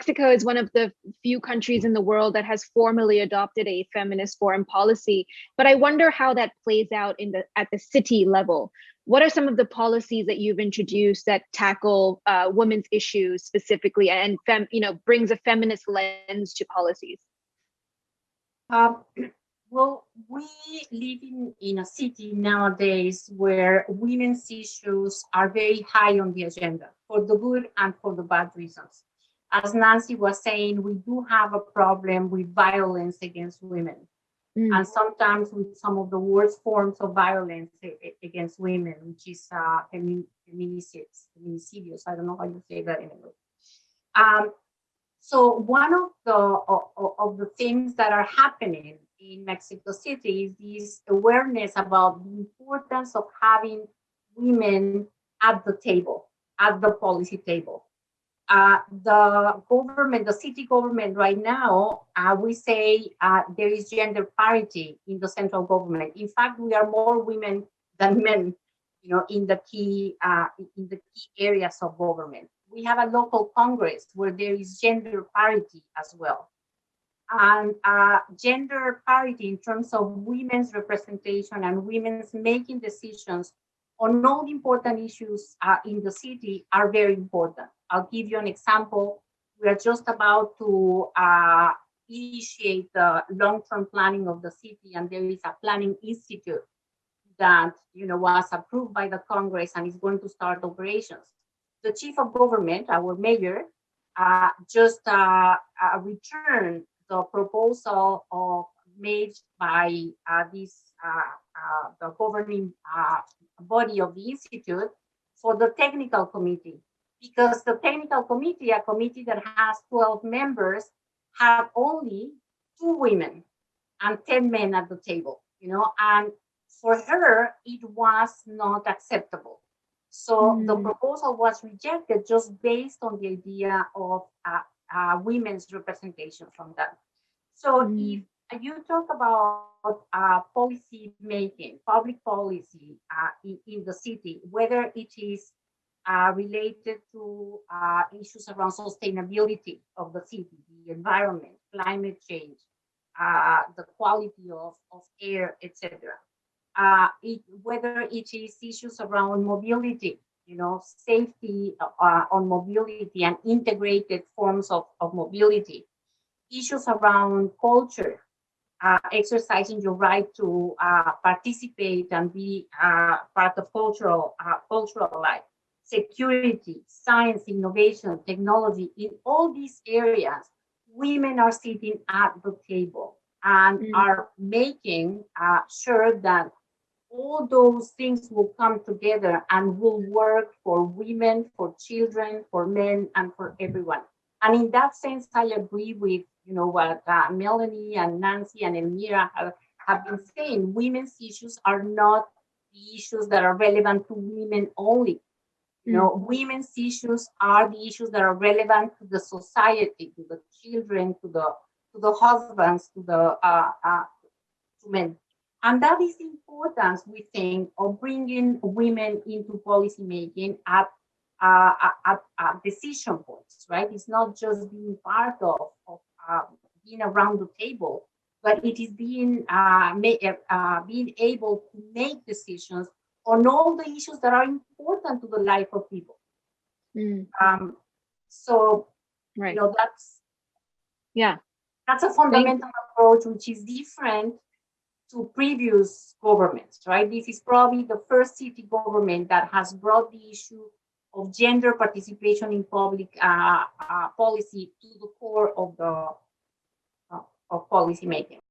Mexico is one of the few countries in the world that has formally adopted a feminist foreign policy, but I wonder how that plays out at the city level. What are some of the policies that you've introduced that tackle women's issues specifically and brings a feminist lens to policies? Well, we live in a city nowadays where women's issues are very high on the agenda for the good and for the bad reasons. As Nancy was saying, we do have a problem with violence against women, and sometimes with some of the worst forms of violence against women, which is feminicidios. I don't know how you say that anyway. So one of the things that are happening in Mexico City is this awareness about the importance of having women at the table, at the policy table. The city government right now, we say there is gender parity in the central government. In fact, we are more women than men, in the key areas of government. We have a local Congress where there is gender parity as well. And gender parity in terms of women's representation and women's making decisions on all the important issues in the city are very important. I'll give you an example. We are just about to initiate the long-term planning of the city, and there is a planning institute that was approved by the Congress and is going to start operations. The chief of government, our mayor, just returned the proposal made by the governing body of the institute for the technical committee, because the technical committee, a committee that has 12 members, have only 2 women and 10 men at the table, and for her, it was not acceptable. So the proposal was rejected just based on the idea of women's representation from that. So if you talk about policy making, public policy in the city, whether it is related to issues around sustainability of the city, the environment, climate change, the quality of air, etc. Whether it is issues around mobility, safety on mobility and integrated forms of mobility, issues around culture, exercising your right to participate and be part of cultural life, security, science, innovation, technology. In all these areas, women are sitting at the table and are making sure that all those things will come together and will work for women, for children, for men, and for everyone. And in that sense, I agree with what Melanie and Nancy and Elmira have been saying. Women's issues are not the issues that are relevant to women only. Women's issues are the issues that are relevant to the society, to the children, to the husbands, to men. And that is the importance, we think, of bringing women into policy making at decision points, right? It's not just being part of being around the table, but it is being able to make decisions on all the issues that are important to the life of people. So, right. That's a fundamental approach, which is different to previous governments, right? This is probably the first city government that has brought the issue of gender participation in public policy to the core of policy making.